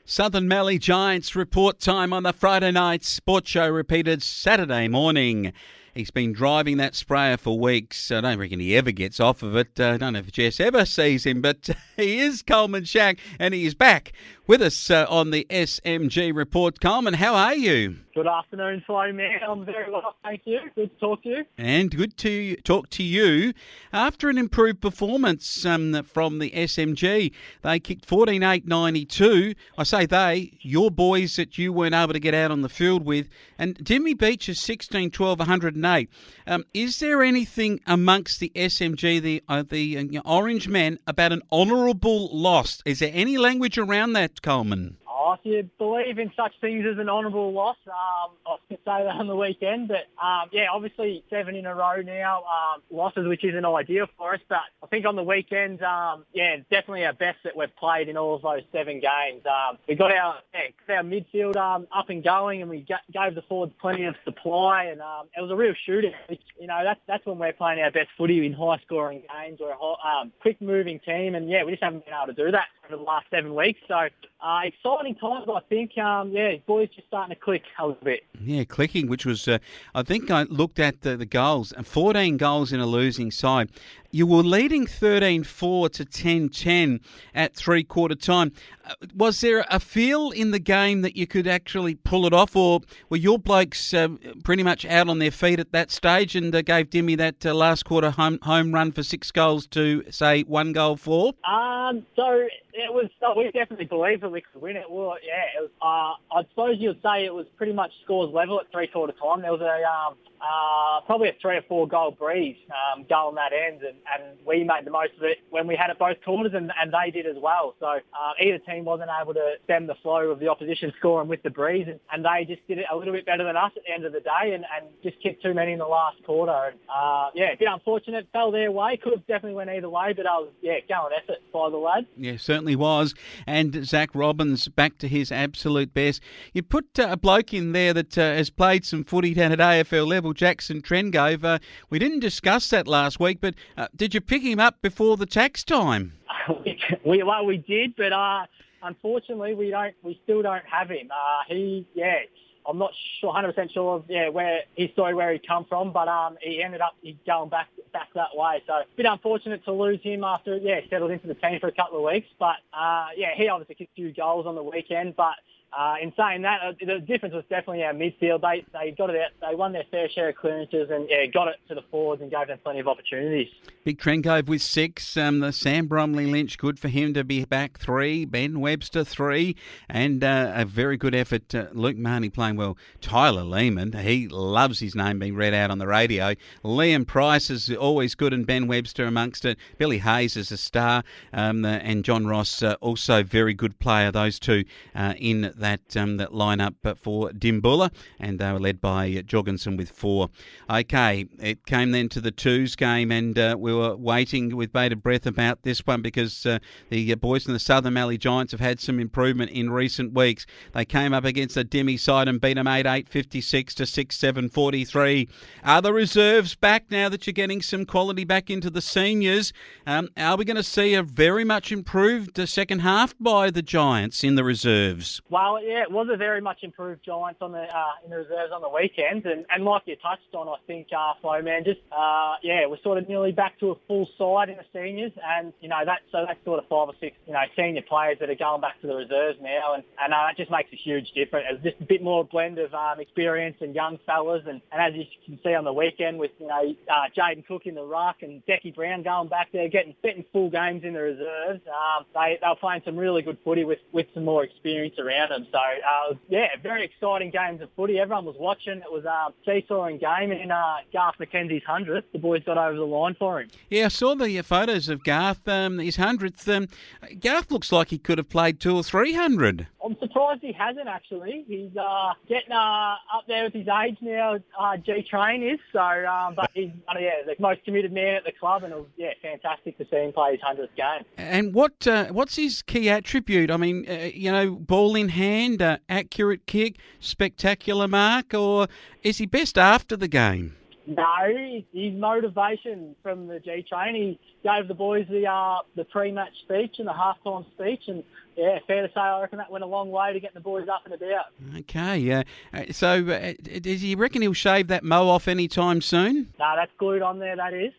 Southern Mallee Giants report time on the Friday night sports show repeated Saturday morning. He's been driving that sprayer for weeks. I don't reckon he ever gets off of it. I don't know if Jess ever sees him, but he is Coleman Schache, and he is back with us on the SMG report. Coleman, how are you? Good afternoon, Flo, man. I'm very well, thank you. Good to talk to you. And good to talk to you. After an improved performance from the SMG, they kicked 14-8-92. I say they, your boys that you weren't able to get out on the field with. And Jimmy Beach is 16-12-108. Is there anything amongst the SMG, the Orange men, about an honourable loss? Is there any language around that, Coleman? If you believe in such things as an honourable loss, I can say that on the weekend. But, obviously 7 in a row now, losses, which isn't ideal for us. But I think on the weekend, definitely our best that we've played in all of those 7 games. We got our midfield up and going, and we gave the forwards plenty of supply, and it was a real shooting. That's when we're playing our best footy in high-scoring games. We're a quick-moving team, and, we just haven't been able to do that over the last 7 weeks. So exciting times, I think. Boys just starting to click a little bit. Yeah, clicking, which was, I think I looked at the goals, 14 goals in a losing side. You were leading 13-4 to 10-10 at three-quarter time. Was there a feel in the game that you could actually pull it off, or were your blokes pretty much out on their feet at that stage and gave Dimmy that last quarter home run for 6 goals to, say, 1 goal for? So it was. We definitely believed that we could win it. Well, it was. I suppose you'd say it was pretty much scores level at three-quarter time. There was probably a 3 or 4 goal breeze going that end, and we made the most of it when we had it both quarters, and they did as well. So either team wasn't able to stem the flow of the opposition scoring with the breeze, and they just did it a little bit better than us at the end of the day, and just kicked too many in the last quarter. And, a bit unfortunate, fell their way. Could have definitely went either way, but I was going effort by the lads. Yeah, certainly was. And Zach Robbins back to his absolute best. You put a bloke in there that has played some footy down at AFL level, Jackson Trengove. We didn't discuss that last week, but did you pick him up before the tax time? We did, but unfortunately we still don't have him. I'm not sure, 100% sure of where his story, where he come from, but he ended up going back that way. So a bit unfortunate to lose him after settled into the team for a couple of weeks. But he obviously kicked a few goals on the weekend. But in saying that, the difference was definitely our midfield. They got it out. They won their fair share of clearances and got it to the forwards and gave them plenty of opportunities. Big Trengove with 6. The Sam Bromley Lynch, good for him to be back 3. Ben Webster 3, and a very good effort. Luke Marnie playing well. Tyler Lehman, he loves his name being read out on the radio. Liam Price is always good, and Ben Webster amongst it. Billy Hayes is a star, and John Ross also very good player. Those two in that lineup for Dimbulla, and they were led by Jorgensen with 4. Okay, it came then to the twos game, and we were waiting with bated breath about this one because the boys from the Southern Mallee Giants have had some improvement in recent weeks. They came up against a Demi side and beat them 8-8, 56 to 6-7, 43. Are the reserves back now that you're getting some quality back into the seniors? Are we going to see a very much improved second half by the Giants in the reserves? Well, it was a very much improved Giants on the in the reserves on the weekend, and like you touched on, I think, Flo, man, just we're sort of nearly back to a full side in the seniors, and that's sort of 5 or 6 senior players that are going back to the reserves now, and that just makes a huge difference. It's just a bit more blend of experience and young fellas, and as you can see on the weekend with Jaden Cook in the ruck and Becky Brown going back there getting full games in the reserves, they were playing some really good footy with some more experience around them. So very exciting games of footy. Everyone was watching. It was a seesawing game, and in Garth McKenzie's 100th, the boys got over the line for him. Yeah, I saw the photos of Garth, his 100th. Garth looks like he could have played 200 or 300. I'm surprised he hasn't, actually. He's getting up there with his age now, G-Train is. So, but he's the most committed man at the club, and it was fantastic to see him play his 100th game. And what's his key attribute? I mean, ball in hand, accurate kick, spectacular mark, or is he best after the game? No, his motivation from the G train. He gave the boys the pre-match speech and the halftime speech, and yeah, fair to say, I reckon that went a long way to getting the boys up and about. Okay, so does he reckon he'll shave that mo off anytime soon? No, that's glued on there, that is.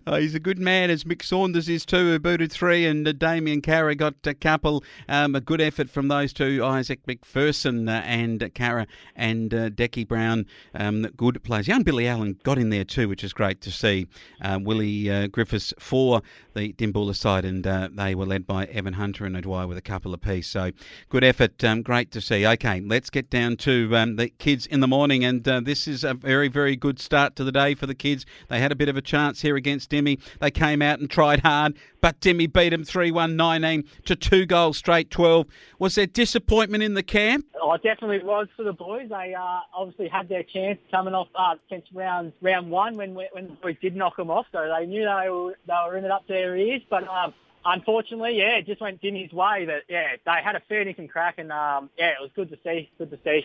Oh, he's a good man, as Mick Saunders is too, who booted 3, and Damien Carra got a couple. A good effort from those two, Isaac McPherson and Carra and Decky Brown, good players. Young Billy Allen got in there too, which is great to see. Willie Griffiths for the Dimboola side, and they were led by Evan Hunter and Adwai with a couple apiece. So good effort, great to see. Okay, let's get down to the kids in the morning, and this is a very, very good start to the day for the kids. They had a bit of a chance here against Demi. They came out and tried hard, but Demi beat them 3-1-19 to 2 goals straight 12. Was there disappointment in the camp? Oh, it definitely was for the boys. They obviously had their chance coming off since round one when the boys did knock them off, so they knew they were in it up to their ears, but unfortunately, yeah, it just went Jimmy's way. But yeah, they had a fair dinkum crack, and yeah, it was good to see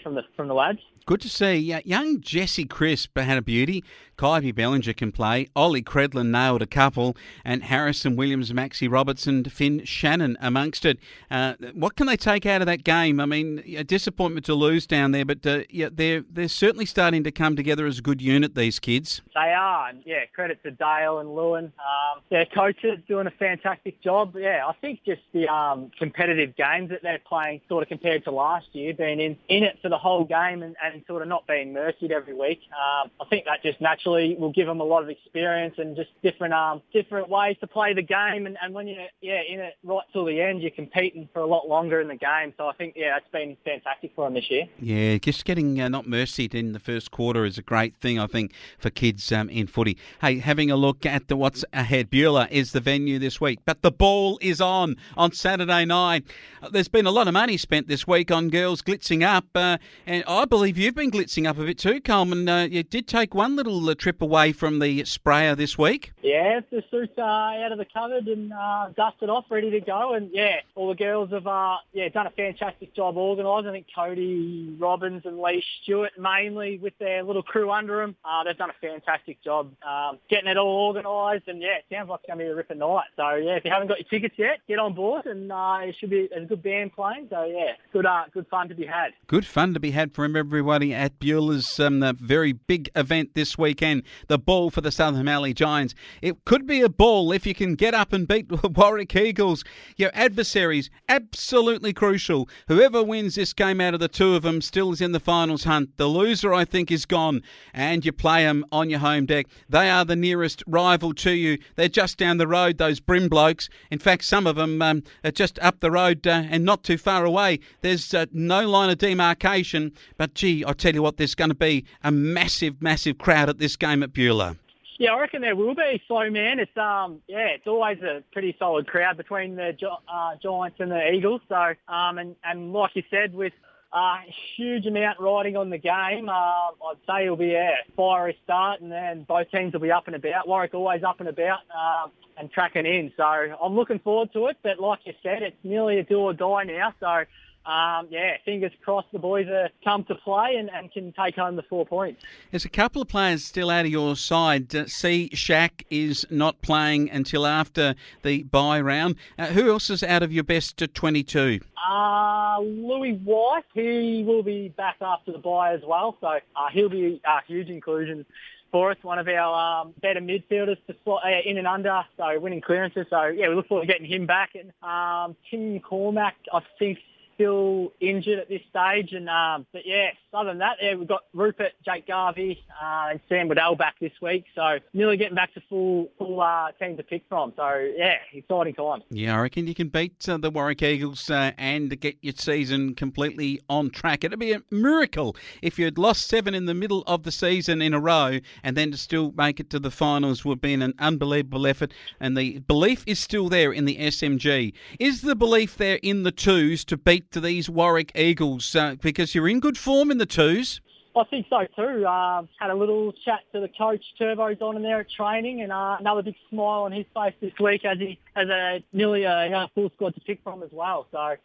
from the lads. Good to see. Young Jesse Crisp had a beauty. Kylie Bellinger can play. Ollie Credlin nailed a couple, and Harrison Williams, Maxie Robertson, Finn Shannon amongst it. What can they take out of that game? I mean, a disappointment to lose down there, but yeah, they're certainly starting to come together as a good unit, these kids. They are, and yeah, credit to Dale and Lewin. Their coaches doing a fantastic job. Yeah, I think just the competitive games that they're playing, sort of compared to last year, being in it for the whole game and sort of not being mercied every week. I think that just naturally will give them a lot of experience and just different ways to play the game. And when you're in it right till the end, you're competing for a lot longer in the game. So I think that's been fantastic for them this year. Yeah, just getting not mercied in the first quarter is a great thing, I think, for kids in footy. Hey, having a look at what's ahead. Beulah is the venue this week, but the ball is on Saturday night. There's been a lot of money spent this week on girls glitzing up, and I believe you've been glitzing up a bit too, Coleman. You did take one little trip away from the sprayer this week. Yeah, the suit's out of the cupboard and dusted off, ready to go. And yeah, all the girls have done a fantastic job organising. I think Cody Robbins and Lee Stewart mainly with their little crew under them. They've done a fantastic job getting it all organised. And yeah, it sounds like it's going to be a ripping night. So yeah, if you haven't got your tickets yet, get on board, and it should be a good band playing. So yeah, good fun to be had. Good fun to be had from everybody at Beulah's very big event this weekend. The ball for the Southern Mallee Giants. It could be a ball if you can get up and beat Warwick Eagles. Your adversaries, absolutely crucial. Whoever wins this game out of the two of them still is in the finals hunt. The loser, I think, is gone, and you play them on your home deck. They are the nearest rival to you. They're just down the road, those Brim blokes. In fact, some of them are just up the road and not too far away. There's no line of demarcation, but gee, I tell you what, there's going to be a massive, massive crowd at this game at Beulah. Yeah, I reckon there will be. So, man, it's it's always a pretty solid crowd between the Giants and the Eagles. So, and like you said, with a huge amount riding on the game, I'd say it'll be a fiery start, and then both teams will be up and about. Warwick always up and about and tracking in. So I'm looking forward to it. But like you said, it's nearly a do or die now. So. Fingers crossed the boys are come to play and can take home the 4 points. There's a couple of players still out of your side. C. Shack is not playing until after the bye round. Who else is out of your best 22? Louis White, he will be back after the bye as well, so he'll be a huge inclusion for us, one of our better midfielders to slot in and under, so winning clearances. So, yeah, we look forward to getting him back. And Tim Cormack, I think, still injured at this stage, and but yeah, other than that, we've got Rupert, Jake Garvey, and Sam Waddell back this week, so nearly getting back to full team to pick from. So yeah, exciting time. Yeah, I reckon you can beat the Warwick Eagles and get your season completely on track. It'd be a miracle if you'd lost 7 in the middle of the season in a row, and then to still make it to the finals would be an unbelievable effort. And the belief is still there in the SMG. Is the belief there in the twos to beat to these Warwick Eagles, because you're in good form in the twos? I think so too. Had a little chat to the coach, Turbo's on in there at training, and another big smile on his face this week as he has nearly a full squad to pick from as well. So,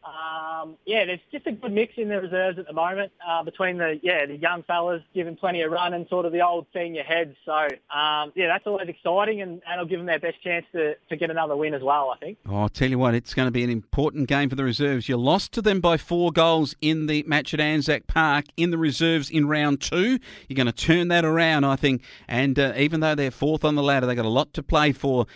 there's just a good mix in the reserves at the moment between the young fellas giving plenty of run and sort of the old senior heads. So, that's always exciting, and it'll give them their best chance to get another win as well, I think. Oh, I'll tell you what, it's going to be an important game for the reserves. You lost to them by 4 goals in the match at Anzac Park in the reserves in round 2. You're going to turn that around, I think. And even though they're 4th on the ladder, they've got a lot to play for.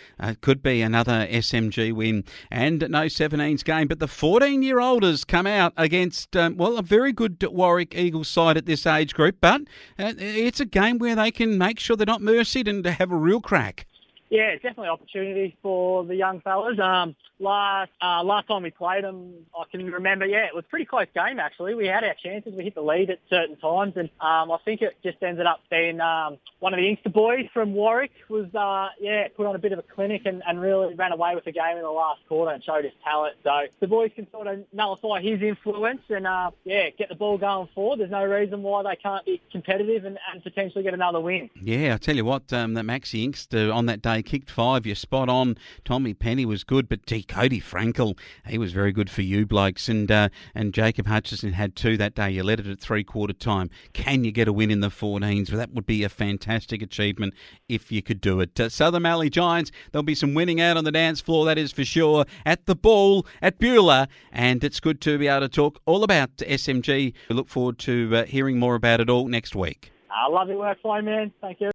Could be another SMG win. And no 17s game. But the 14-year-olders come out against, a very good Warwick Eagles side at this age group. But it's a game where they can make sure they're not mercied and have a real crack. Yeah, it's definitely an opportunity for the young fellas. Last time we played them, I can remember, it was a pretty close game actually. We had our chances, we hit the lead at certain times, and I think it just ended up being one of the Inkster boys from Warwick was, put on a bit of a clinic and really ran away with the game in the last quarter and showed his talent. So the boys can sort of nullify his influence and, get the ball going forward. There's no reason why they can't be competitive and potentially get another win. Yeah, I tell you what, that Maxi Inkster on that day kicked 5. You're spot on. Tommy Penny was good, but Cody Frankel, he was very good for you blokes. And Jacob Hutchison had 2 that day. You led it at 3/4 time. Can you get a win in the 14s? Well, that would be a fantastic achievement if you could do it. So the Mallee Giants, there'll be some winning out on the dance floor, that is for sure, at the Ball at Beulah. And it's good to be able to talk all about SMG. We look forward to hearing more about it all next week. Lovely work, fine man. Thank you.